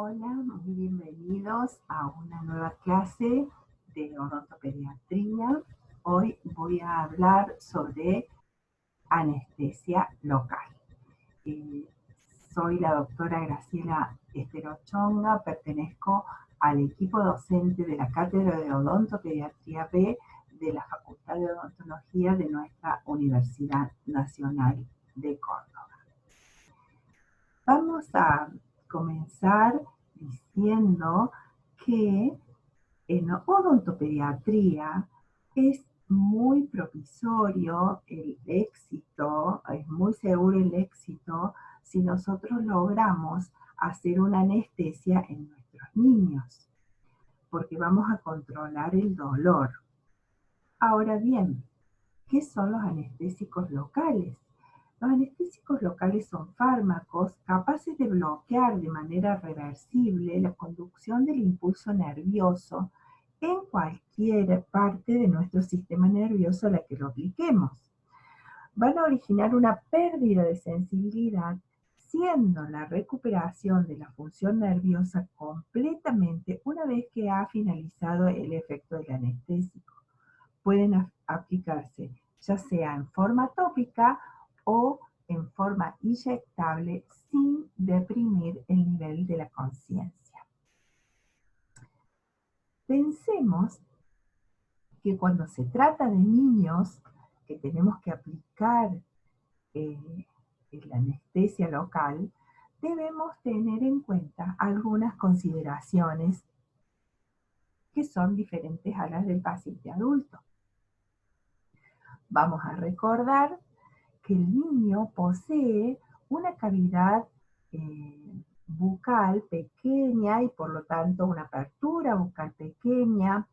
Hola, muy bienvenidos a una nueva clase de odontopediatría. Hoy voy a hablar sobre anestesia local. Eh, Soy la doctora Graciela Esterochonga, pertenezco al equipo docente de la Cátedra de Odontopediatría B de la Facultad de Odontología de nuestra Universidad Nacional de Córdoba. Vamos a comenzar diciendo que en odontopediatría es muy provisorio el éxito, es muy seguro el éxito si nosotros logramos hacer una anestesia en nuestros niños, porque vamos a controlar el dolor. Ahora bien, ¿qué son los anestésicos locales? Los anestésicos locales son fármacos capaces de bloquear de manera reversible la conducción del impulso nervioso en cualquier parte de nuestro sistema nervioso a la que lo apliquemos. Van a originar una pérdida de sensibilidad, siendo la recuperación de la función nerviosa completamente una vez que ha finalizado el efecto del anestésico. Pueden aplicarse ya sea en forma tópica o en forma inyectable sin deprimir el nivel de la conciencia. Pensemos que cuando se trata de niños que tenemos que aplicar eh, la anestesia local, debemos tener en cuenta algunas consideraciones que son diferentes a las del paciente adulto. Vamos a recordar que el niño posee una cavidad bucal pequeña y por lo tanto una apertura bucal pequeña,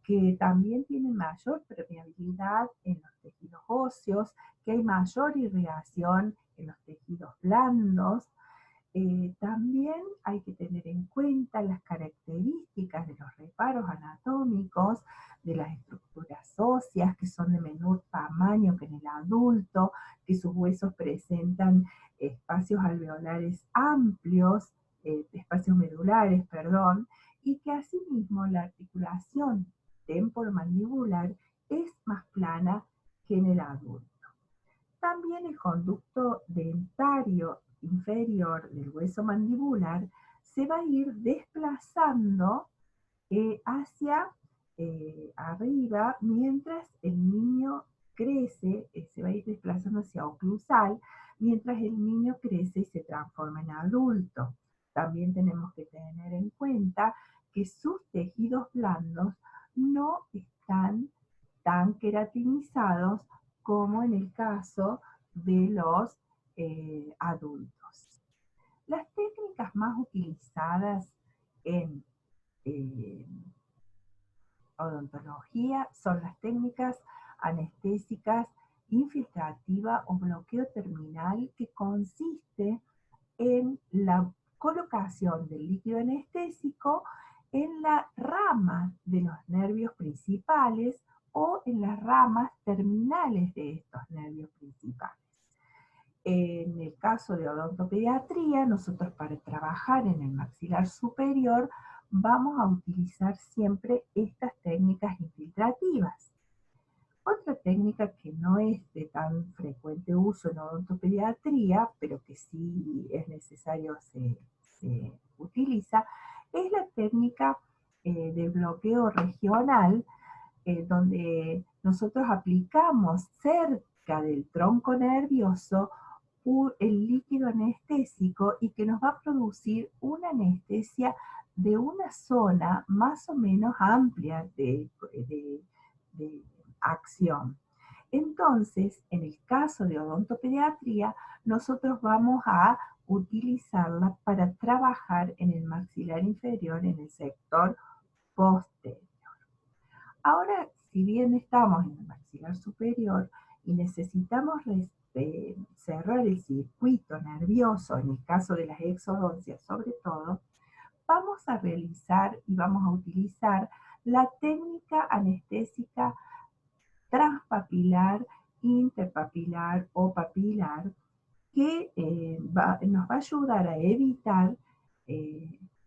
que también tiene mayor permeabilidad en los tejidos óseos, que hay mayor irrigación en los tejidos blandos. También hay que tener en cuenta las características de los reparos anatómicos, de las estructuras óseas que son de menor tamaño que en el adulto, que sus huesos presentan espacios alveolares amplios, espacios medulares, perdón, y que asimismo la articulación temporomandibular es más plana que en el adulto. También el conducto dentario inferior del hueso mandibular se va a ir desplazando hacia arriba mientras el niño crece, se va a ir desplazando hacia oclusal, mientras el niño crece y se transforma en adulto. También tenemos que tener en cuenta que sus tejidos blandos no están tan queratinizados como en el caso de los adultos. Las técnicas más utilizadas en eh, odontología son las técnicas anestésicas infiltrativa o bloqueo terminal, que consiste en la colocación del líquido anestésico en la rama de los nervios principales o en las ramas terminales de estos nervios principales. En el caso de odontopediatría, nosotros para trabajar en el maxilar superior vamos a utilizar siempre estas técnicas infiltrativas. Otra técnica que no es de tan frecuente uso en odontopediatría, pero que sí es necesario se utiliza, es la técnica de bloqueo regional, donde nosotros aplicamos cerca del tronco nervioso el líquido anestésico y que nos va a producir una anestesia de una zona más o menos amplia de acción. Entonces, en el caso de odontopediatría, nosotros vamos a utilizarla para trabajar en el maxilar inferior, en el sector posterior. Ahora, si bien estamos en el maxilar superior y necesitamos cerrar el circuito nervioso, en el caso de las exodoncias sobre todo, vamos a realizar y vamos a utilizar la técnica anestésica transpapilar, interpapilar o papilar, que nos va a ayudar a evitar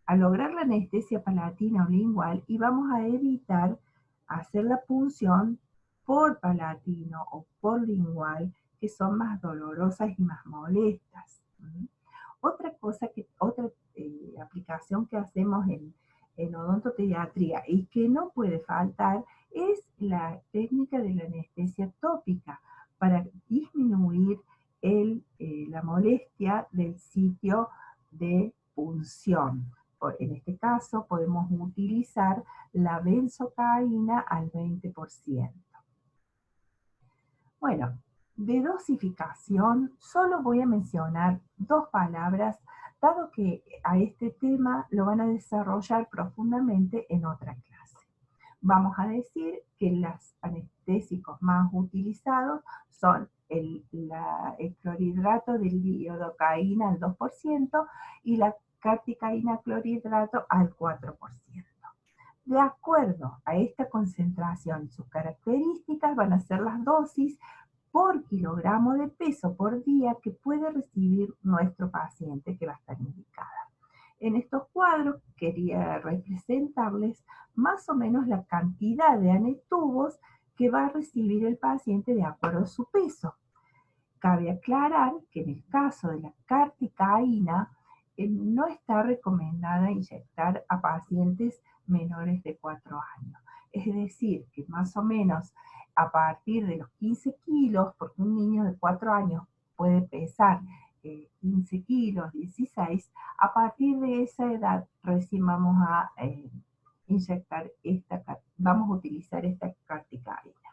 a lograr la anestesia palatina o lingual y vamos a evitar hacer la punción por palatino o por lingual, que son más dolorosas y más molestas. Otra aplicación que hacemos en odontopediatría y que no puede faltar es la técnica de la anestesia tópica para disminuir la molestia del sitio de punción. En este caso podemos utilizar la benzocaína al 20%. Bueno, de dosificación solo voy a mencionar 2 palabras, dado que a este tema lo van a desarrollar profundamente en otra clase. Vamos a decir que los anestésicos más utilizados son el clorhidrato de lidocaína al 2% y la carticaína clorhidrato al 4%. De acuerdo a esta concentración y sus características van a ser las dosis por kilogramo de peso por día que puede recibir nuestro paciente que va a estar indicada. En estos cuadros quería representarles más o menos la cantidad de anestubos que va a recibir el paciente de acuerdo a su peso. Cabe aclarar que en el caso de la carticaína no está recomendada inyectar a pacientes menores de 4 años. Es decir, que más o menos a partir de los 15 kilos, porque un niño de 4 años puede pesar 15 kilos, 16, a partir de esa edad recién vamos a vamos a utilizar esta carticaína.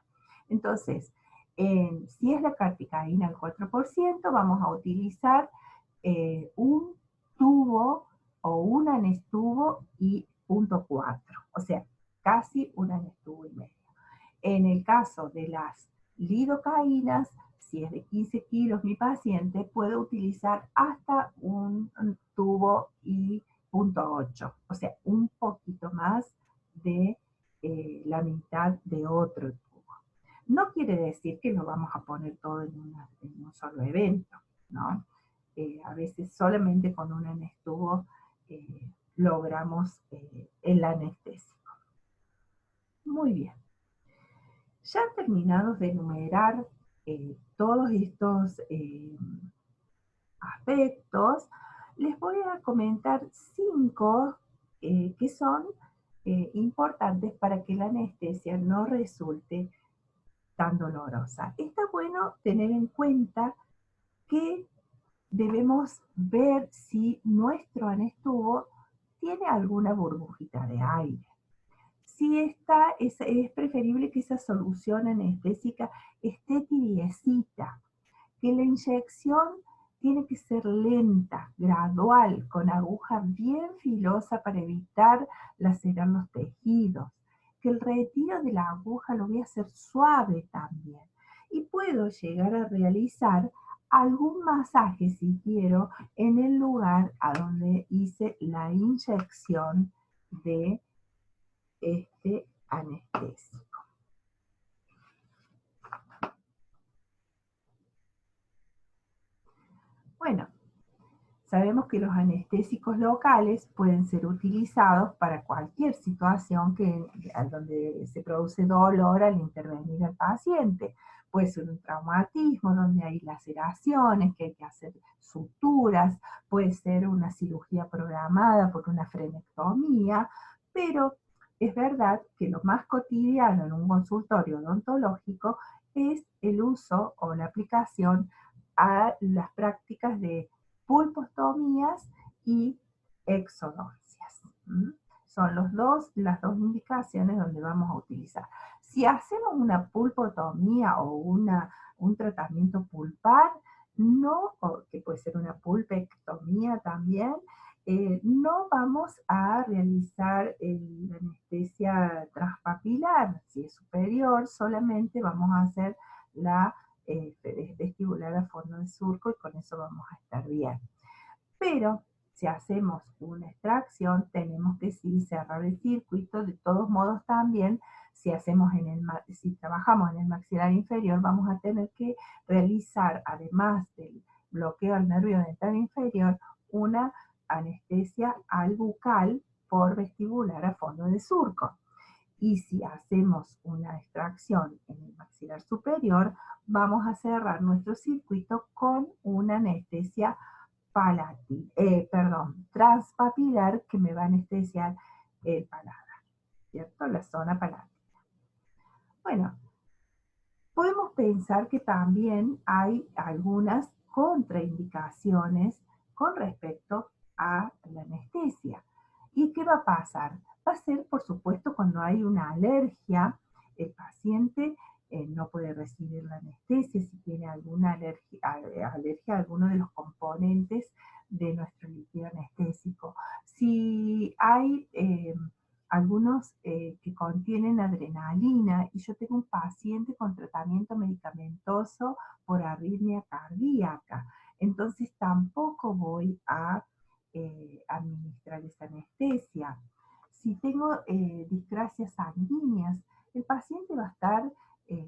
Entonces, si es la carticaína al 4%, vamos a utilizar un tubo o un anestubo y 0.4, o sea, casi un anestubo y medio. En el caso de las lidocaínas, si es de 15 kilos mi paciente, puede utilizar hasta un tubo y 0.8, o sea, un poquito más de la mitad de otro tubo. No quiere decir que lo vamos a poner todo en un solo evento, ¿no? A veces solamente con un anestubo logramos el anestésico. Muy bien. Ya terminados de enumerar todos estos aspectos, les voy a comentar 5 que son importantes para que la anestesia no resulte tan dolorosa. Está bueno tener en cuenta que debemos ver si nuestro anestubo tiene alguna burbujita de aire. Si está, es preferible que esa solución anestésica esté tibiecita, que la inyección tiene que ser lenta, gradual, con aguja bien filosa para evitar lacerar los tejidos, que el retiro de la aguja lo voy a hacer suave también. Y puedo llegar a realizar algún masaje, si quiero, en el lugar a donde hice la inyección de este anestésico. Bueno, sabemos que los anestésicos locales pueden ser utilizados para cualquier situación donde se produce dolor al intervenir el paciente. Puede ser un traumatismo donde hay laceraciones, que hay que hacer suturas, puede ser una cirugía programada por una frenectomía, pero es verdad que lo más cotidiano en un consultorio odontológico es el uso o la aplicación a las prácticas de pulpostomías y exodoncias. Son las dos indicaciones donde vamos a utilizar. Si hacemos una pulpotomía o un tratamiento pulpar, que puede ser una pulpectomía también, no vamos a realizar la anestesia transpapilar. Si es superior, solamente vamos a hacer la vestibular a fondo de surco y con eso vamos a estar bien. Pero si hacemos una extracción, tenemos que sí cerrar el circuito. De todos modos también, si trabajamos en el maxilar inferior, vamos a tener que realizar, además del bloqueo al nervio dental inferior, una anestesia al bucal por vestibular a fondo de surco. Y si hacemos una extracción en el maxilar superior, vamos a cerrar nuestro circuito con una anestesia transpapilar que me va a anestesiar el paladar, ¿cierto? La zona palática. Bueno, podemos pensar que también hay algunas contraindicaciones con respecto a la anestesia. ¿Y qué va a pasar? Va a ser, por supuesto, cuando hay una alergia, el paciente no puede recibir la anestesia si tiene alguna alergia a alguno de los componentes de nuestro líquido anestésico. Si hay algunos que contienen adrenalina, y yo tengo un paciente con tratamiento medicamentoso por arritmia cardíaca, entonces tampoco voy a administrar esa anestesia. Si tengo discrasias sanguíneas, el paciente va a estar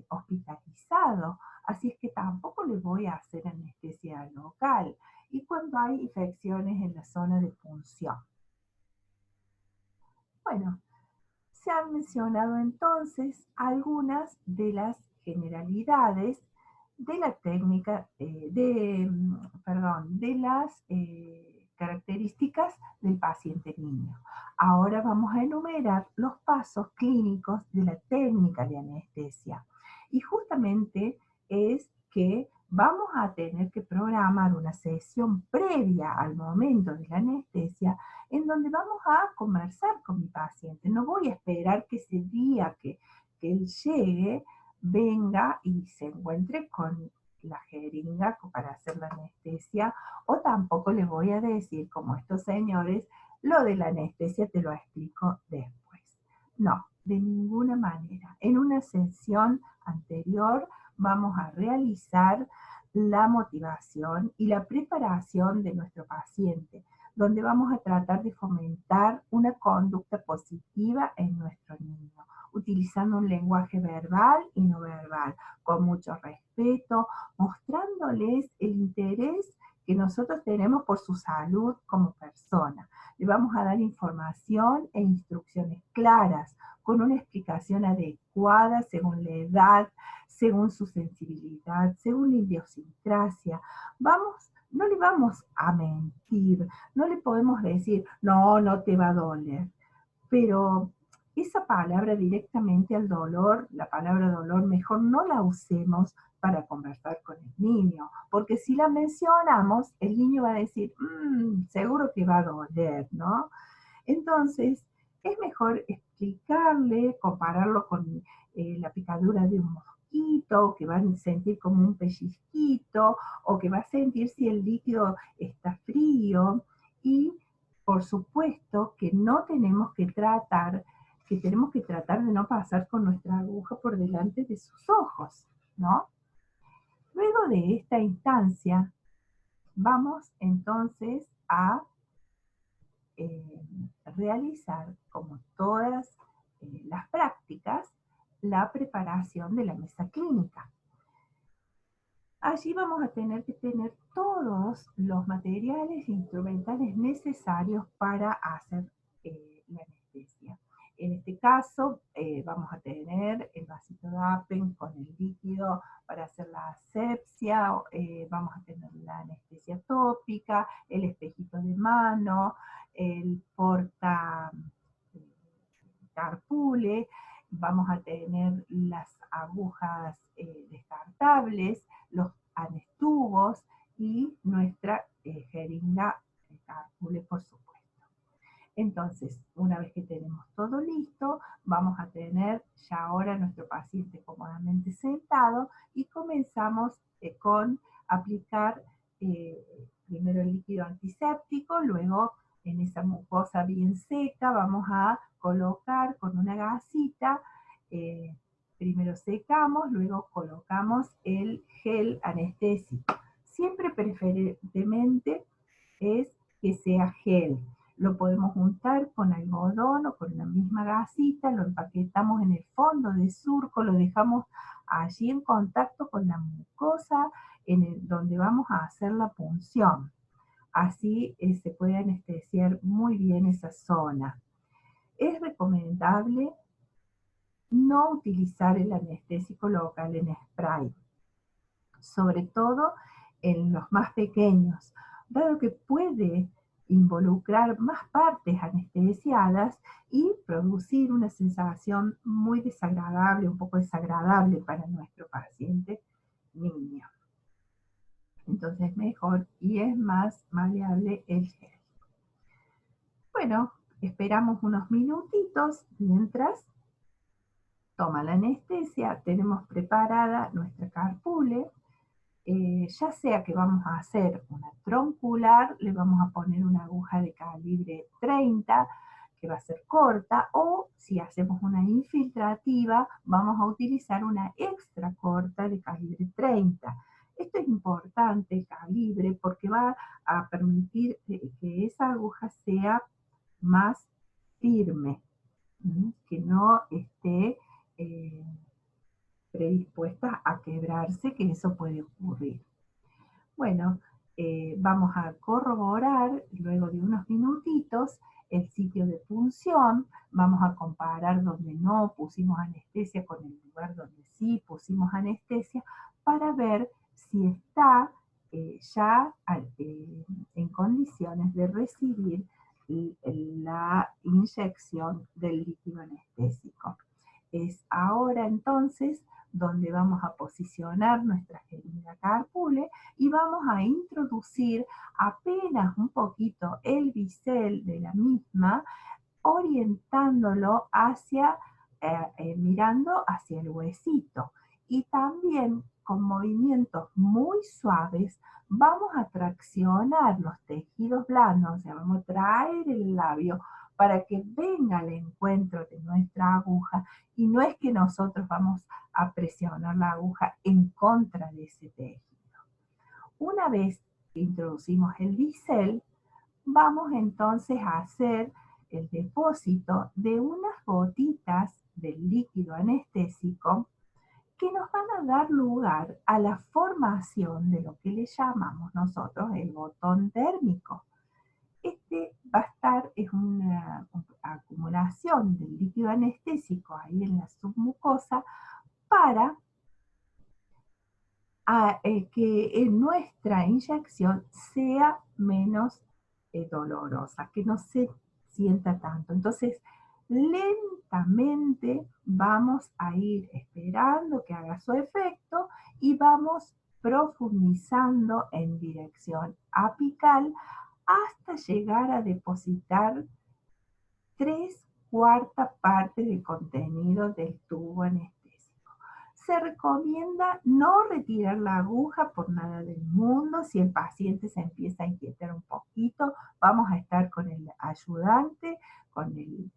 hospitalizado, así es que tampoco le voy a hacer anestesia local. Y cuando hay infecciones en la zona de punción. Bueno, se han mencionado entonces algunas de las generalidades de la técnica, de las características del paciente niño. Ahora vamos a enumerar los pasos clínicos de la técnica de anestesia. Y justamente es que vamos a tener que programar una sesión previa al momento de la anestesia en donde vamos a conversar con mi paciente. No voy a esperar que ese día que él llegue, venga y se encuentre con la jeringa para hacer la anestesia, o tampoco le voy a decir, como estos señores, lo de la anestesia te lo explico después. No, de ninguna manera. En una sesión anterior vamos a realizar la motivación y la preparación de nuestro paciente, donde vamos a tratar de fomentar una conducta positiva en nuestro niño, utilizando un lenguaje verbal y no verbal, con mucho respeto, mostrándoles el interés que nosotros tenemos por su salud como persona. Le vamos a dar información e instrucciones claras, con una explicación adecuada según la edad, según su sensibilidad, según la idiosincrasia. No le vamos a mentir, no le podemos decir, no, no te va a doler, pero esa palabra directamente al dolor, la palabra dolor, mejor no la usemos para conversar con el niño, porque si la mencionamos, el niño va a decir, seguro que va a doler, ¿no? Entonces, es mejor explicarle, compararlo con la picadura de un mosquito, que va a sentir como un pellizquito, o que va a sentir si el líquido está frío, y por supuesto que no tenemos que tratar, que tenemos que tratar de no pasar con nuestra aguja por delante de sus ojos, ¿no? Luego de esta instancia, vamos entonces a realizar, como todas las prácticas, la preparación de la mesa clínica. Allí vamos a tener que tener todos los materiales e instrumentales necesarios para hacer la anestesia. En este caso vamos a tener el vasito de Appen con el líquido para hacer la asepsia, vamos a tener la anestesia tópica, el espejito de mano, el porta carpule, vamos a tener las agujas descartables, los anestubos y nuestra jeringa carpule, por supuesto. Entonces, una vez que tenemos todo listo, vamos a tener ya ahora a nuestro paciente cómodamente sentado y comenzamos con aplicar primero el líquido antiséptico, luego en esa mucosa bien seca vamos a colocar con una gasita, primero secamos, luego colocamos el gel anestésico. Siempre preferentemente es que sea gel. Lo podemos untar con algodón o con la misma gasita, lo empaquetamos en el fondo de surco, lo dejamos allí en contacto con la mucosa donde vamos a hacer la punción. así se puede anestesiar muy bien esa zona. Es recomendable no utilizar el anestésico local en spray, sobre todo en los más pequeños, dado que puede involucrar más partes anestesiadas y producir una sensación muy desagradable, un poco desagradable para nuestro paciente niño. Entonces mejor y es más maleable el gel. Bueno, esperamos unos minutitos mientras toma la anestesia, tenemos preparada nuestra carpule. Ya sea que vamos a hacer una troncular, le vamos a poner una aguja de calibre 30, que va a ser corta, o si hacemos una infiltrativa, vamos a utilizar una extra corta de calibre 30. Esto es importante, el calibre, porque va a permitir que esa aguja sea más firme, que no esté predispuesta a quebrarse, que eso puede ocurrir. Bueno, vamos a corroborar luego de unos minutitos el sitio de punción, vamos a comparar donde no pusimos anestesia con el lugar donde sí pusimos anestesia para ver si está ya en condiciones de recibir la inyección del líquido anestésico. Es ahora entonces donde vamos a posicionar nuestra jeringa carpule y vamos a introducir apenas un poquito el bisel de la misma, orientándolo hacia, mirando hacia el huesito. Y también con movimientos muy suaves vamos a traccionar los tejidos blandos, o sea, vamos a traer el labio para que venga al encuentro de nuestra aguja y no es que nosotros vamos a presionar la aguja en contra de ese tejido. Una vez que introducimos el bisel, vamos entonces a hacer el depósito de unas gotitas del líquido anestésico que nos van a dar lugar a la formación de lo que le llamamos nosotros el botón térmico. Este va a estar, es una acumulación del líquido anestésico ahí en la submucosa para que nuestra inyección sea menos dolorosa, que no se sienta tanto. Entonces, lentamente vamos a ir esperando que haga su efecto y vamos profundizando en dirección apical hasta llegar a depositar 3/4 partes del contenido del tubo anestésico. Se recomienda no retirar la aguja por nada del mundo. Si el paciente se empieza a inquietar un poquito, vamos a estar con el ayudante, con el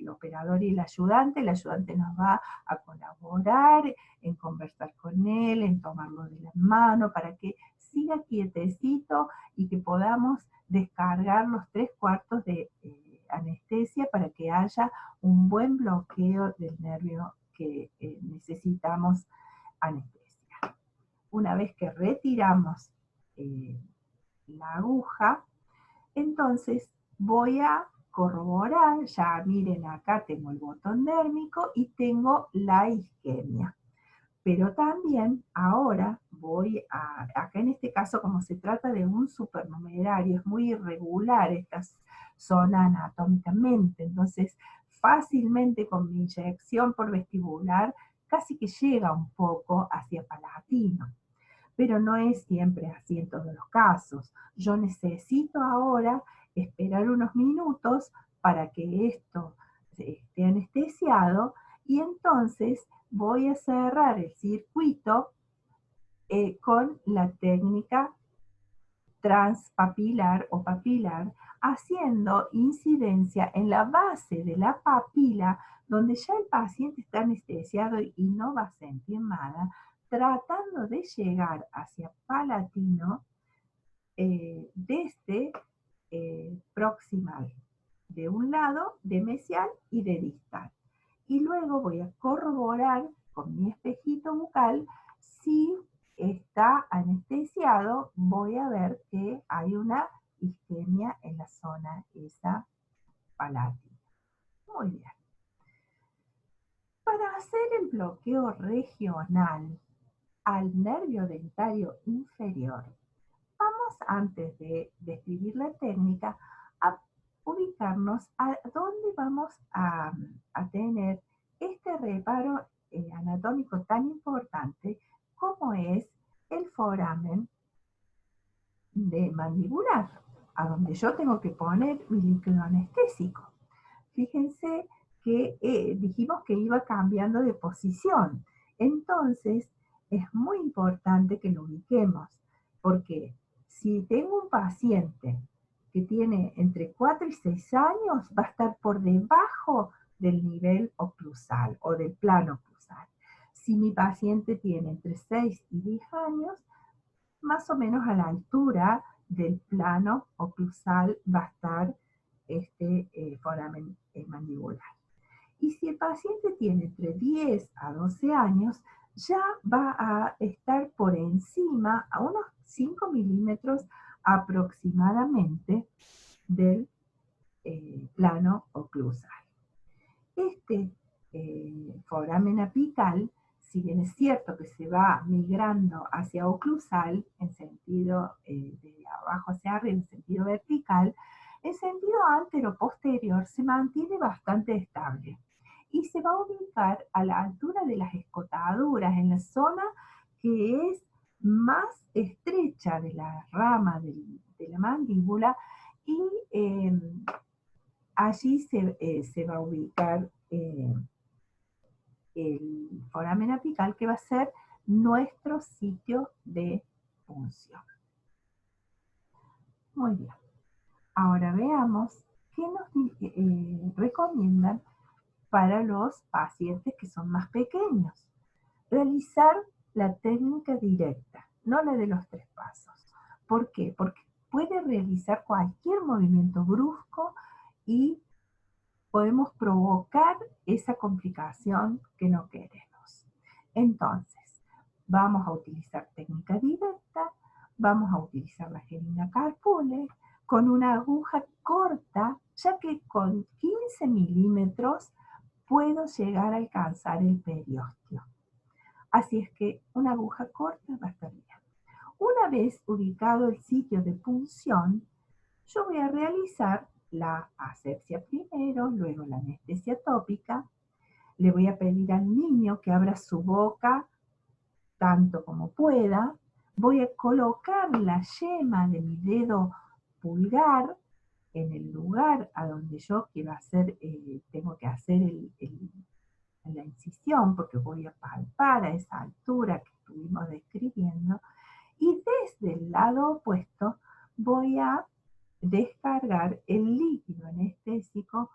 operador y el ayudante. El ayudante nos va a colaborar en conversar con él, en tomarlo de la mano para que siga quietecito y que podamos descargar los 3/4 de anestesia para que haya un buen bloqueo del nervio que necesitamos anestesia. Una vez que retiramos la aguja, entonces voy a corroborar, ya miren acá tengo el botón dérmico y tengo la isquemia. Pero también ahora voy a, acá en este caso como se trata de un supernumerario, es muy irregular esta zona anatómicamente, entonces fácilmente con mi inyección por vestibular casi que llega un poco hacia palatino, pero no es siempre así en todos los casos. Yo necesito ahora esperar unos minutos para que esto esté anestesiado y entonces voy a cerrar el circuito con la técnica transpapilar o papilar, haciendo incidencia en la base de la papila, donde ya el paciente está anestesiado y no va a sentir nada, tratando de llegar hacia palatino desde proximal, de un lado, de mesial y de distal. Y luego voy a corroborar con mi espejito bucal si está anestesiado, voy a ver que hay una isquemia en la zona esa palátil. Muy bien. Para hacer el bloqueo regional al nervio dentario inferior, vamos, antes de describir la técnica, a ubicarnos a dónde vamos a tener este reparo anatómico tan importante como es el foramen de mandibular, a donde yo tengo que poner mi líquido anestésico. Fíjense que dijimos que iba cambiando de posición. Entonces, es muy importante que lo ubiquemos, porque si tengo un paciente que tiene entre 4 y 6 años, va a estar por debajo del nivel oclusal o del plano oclusal. Si mi paciente tiene entre 6 y 10 años, más o menos a la altura del plano oclusal va a estar este foramen mandibular. Y si el paciente tiene entre 10 a 12 años, ya va a estar por encima, a unos 5 milímetros aproximadamente del plano oclusal. Este foramen apical, si bien es cierto que se va migrando hacia oclusal, en sentido de abajo hacia arriba, en sentido vertical, en sentido antero-posterior se mantiene bastante estable y se va a ubicar a la altura de las escotaduras, en la zona que es más estrecha de la rama de la mandíbula, y allí se va a ubicar el foramen apical, que va a ser nuestro sitio de punción. Muy bien. Ahora veamos qué nos recomiendan para los pacientes que son más pequeños. Realizar la técnica directa, no la de los 3 pasos. ¿Por qué? Porque puede realizar cualquier movimiento brusco y podemos provocar esa complicación que no queremos. Entonces, vamos a utilizar técnica directa, vamos a utilizar la jeringa Carpule con una aguja corta, ya que con 15 milímetros puedo llegar a alcanzar el periósteo. Así es que una aguja corta va a estar bien. Una vez ubicado el sitio de punción, yo voy a realizar la asepsia primero, luego la anestesia tópica. Le voy a pedir al niño que abra su boca tanto como pueda. Voy a colocar la yema de mi dedo pulgar en el lugar a donde yo quiero hacer, tengo que hacer la incisión, porque voy a palpar a esa altura que estuvimos describiendo. Y desde el lado opuesto voy a descargar el líquido anestésico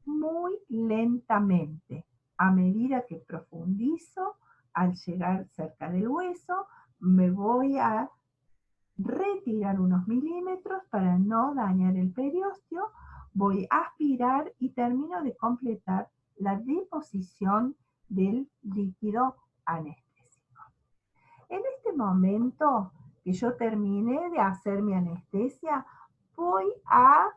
muy lentamente. A medida que profundizo, al llegar cerca del hueso, me voy a retirar unos milímetros para no dañar el periósteo, voy a aspirar y termino de completar la deposición del líquido anestésico. En este momento que yo terminé de hacer mi anestesia, voy a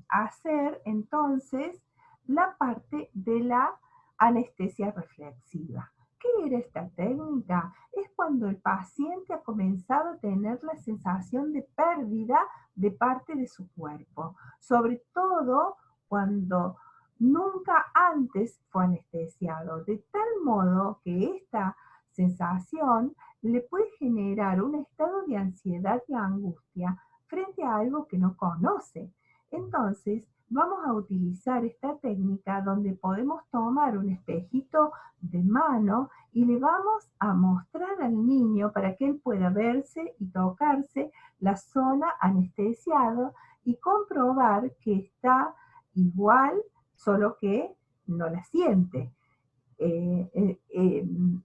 hacer entonces la parte de la anestesia reflexiva. ¿Qué era esta técnica? Es cuando el paciente ha comenzado a tener la sensación de pérdida de parte de su cuerpo, sobre todo cuando nunca antes fue anestesiado, de tal modo que esta sensación le puede generar un estado de ansiedad y angustia frente a algo que no conoce. Entonces, vamos a utilizar esta técnica donde podemos tomar un espejito de mano y le vamos a mostrar al niño para que él pueda verse y tocarse la zona anestesiada y comprobar que está igual, solo que no la siente.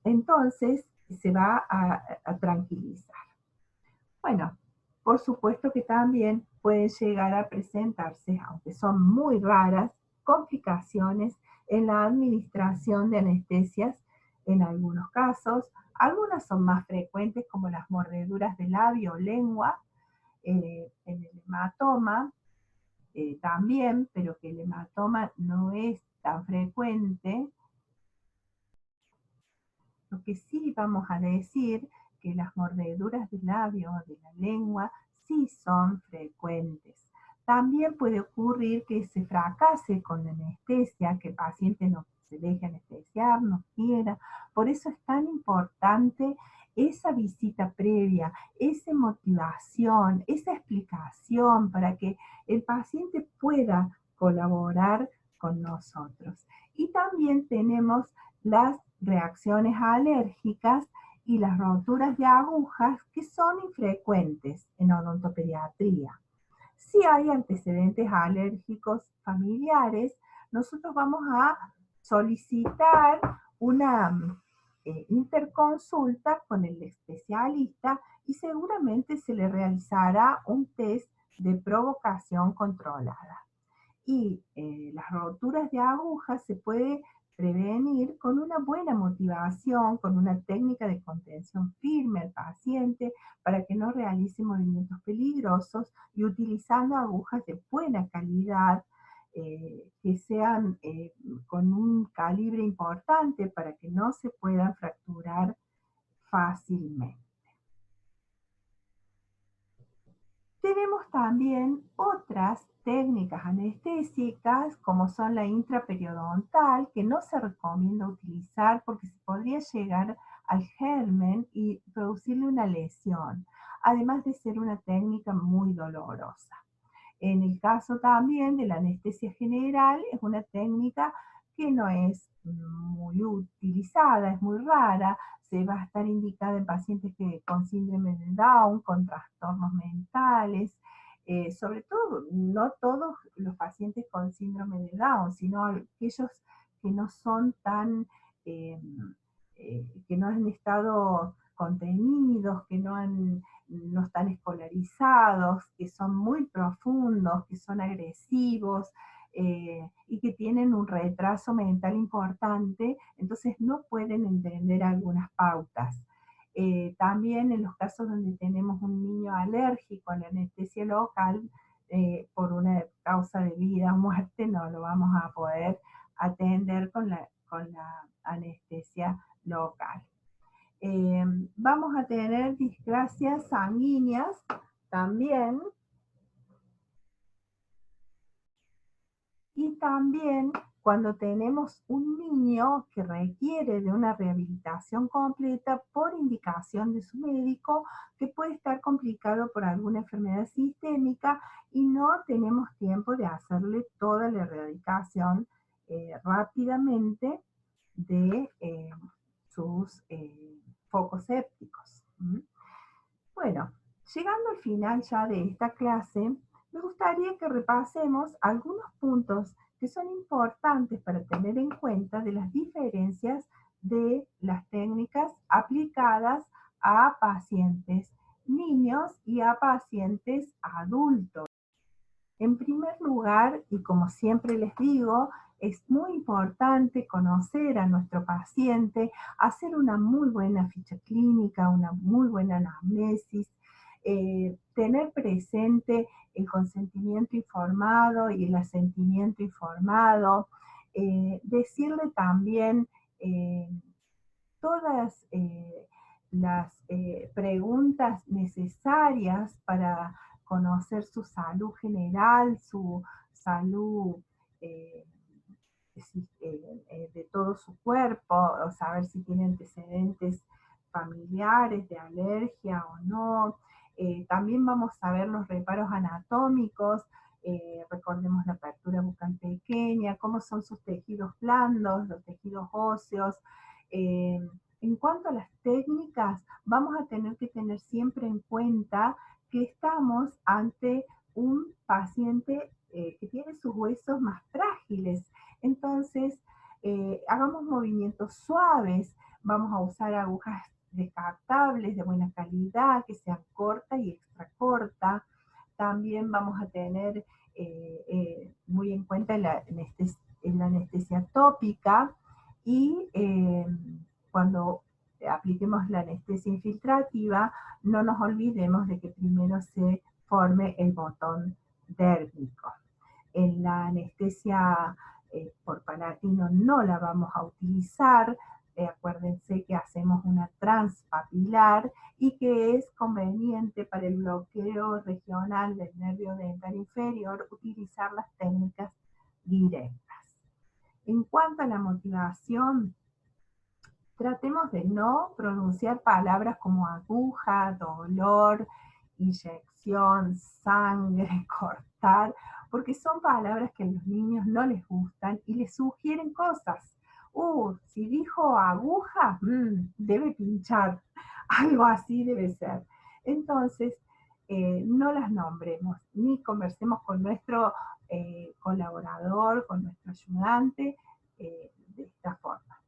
Entonces se va a tranquilizar. Bueno, por supuesto que también pueden llegar a presentarse, aunque son muy raras, complicaciones en la administración de anestesias en algunos casos. Algunas son más frecuentes como las mordeduras de labio o lengua, en el hematoma también, pero que el hematoma no es tan frecuente. Lo que sí vamos a decir que las mordeduras del labio o de la lengua sí son frecuentes. También puede ocurrir que se fracase con la anestesia, que el paciente no se deje anestesiar, no quiera. Por eso es tan importante esa visita previa, esa motivación, esa explicación para que el paciente pueda colaborar con nosotros. Y también tenemos las reacciones alérgicas y las roturas de agujas que son infrecuentes en odontopediatría. Si hay antecedentes alérgicos familiares, nosotros vamos a solicitar una interconsulta con el especialista y seguramente se le realizará un test de provocación controlada. Y las roturas de agujas se puede prevenir con una buena motivación, con una técnica de contención firme al paciente para que no realice movimientos peligrosos y utilizando agujas de buena calidad, que sean con un calibre importante para que no se puedan fracturar fácilmente. Tenemos también otras técnicas anestésicas, como son la intraperiodontal, que no se recomienda utilizar porque se podría llegar al germen y producirle una lesión, además de ser una técnica muy dolorosa. En el caso también de la anestesia general, es una técnica que no es muy utilizada, es muy rara, se va a estar indicada en pacientes con síndrome de Down, con trastornos mentales, sobre todo, no todos los pacientes con síndrome de Down, sino aquellos que no son tan, eh, que no han estado contenidos, que no están escolarizados, que son muy profundos, que son agresivos y que tienen un retraso mental importante, entonces no pueden entender algunas pautas. También en los casos donde tenemos un niño alérgico a la anestesia local, por una causa de vida o muerte, no lo vamos a poder atender con la anestesia local. Vamos a tener displasias sanguíneas también. Y también cuando tenemos un niño que requiere de una rehabilitación completa por indicación de su médico, que puede estar complicado por alguna enfermedad sistémica y no tenemos tiempo de hacerle toda la erradicación rápidamente de sus focos sépticos. Bueno, llegando al final ya de esta clase, me gustaría que repasemos algunos puntos que son importantes para tener en cuenta de las diferencias de las técnicas aplicadas a pacientes niños y a pacientes adultos. En primer lugar, y como siempre les digo, es muy importante conocer a nuestro paciente, hacer una muy buena ficha clínica, una muy buena anamnesis, tener presente el consentimiento informado y el asentimiento informado, decirle también eh, todas las preguntas necesarias para conocer su salud general, su salud eh, de todo su cuerpo, o saber si tiene antecedentes familiares de alergia o no. También vamos a ver los reparos anatómicos, recordemos la apertura bucal pequeña, cómo son sus tejidos blandos, los tejidos óseos. Eh, en cuanto a las técnicas, vamos a tener que tener siempre en cuenta que estamos ante un paciente que tiene sus huesos más frágiles. Entonces, hagamos movimientos suaves, vamos a usar agujas descartables de buena calidad, que sean corta y extra corta. También vamos a tener muy en cuenta la anestesia tópica y cuando apliquemos la anestesia infiltrativa, no nos olvidemos de que primero se forme el botón dérmico. En la anestesia por palatino no la vamos a utilizar. Acuérdense que hacemos una transpapilar y que es conveniente para el bloqueo regional del nervio dental inferior utilizar las técnicas directas. En cuanto a la motivación, tratemos de no pronunciar palabras como aguja, dolor, inyección, sangre, cortar, porque son palabras que a los niños no les gustan y les sugieren cosas. Si dijo aguja, debe pinchar, algo así debe ser. Entonces, no las nombremos, ni conversemos con nuestro colaborador, con nuestro ayudante, de esta forma.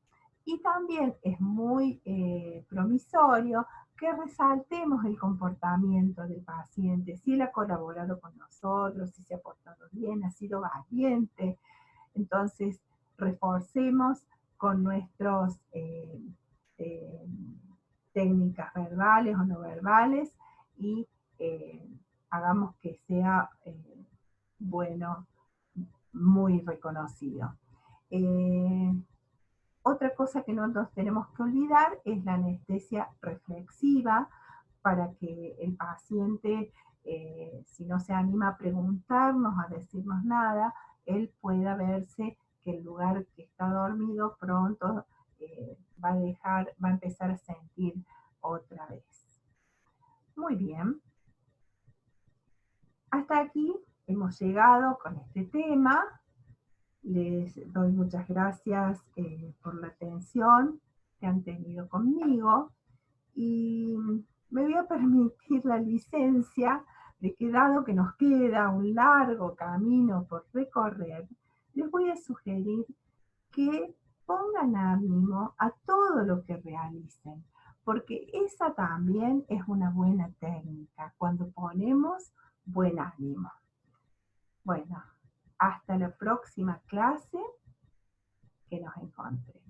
Y también es muy promisorio que resaltemos el comportamiento del paciente, si él ha colaborado con nosotros, si se ha portado bien, ha sido valiente. Entonces, reforcemos con nuestras eh, técnicas verbales o no verbales y hagamos que sea bueno, muy reconocido. Otra cosa que no nos tenemos que olvidar es la anestesia reflexiva para que el paciente, si no se anima a preguntarnos, a decirnos nada, él pueda verse que el lugar que está dormido pronto va a empezar a sentir otra vez. Muy bien. Hasta aquí hemos llegado con este tema. Les doy muchas gracias por la atención que han tenido conmigo y me voy a permitir la licencia de que dado que nos queda un largo camino por recorrer, les voy a sugerir que pongan ánimo a todo lo que realicen, porque esa también es una buena técnica, cuando ponemos buen ánimo. Bueno, hasta la próxima clase que nos encontremos.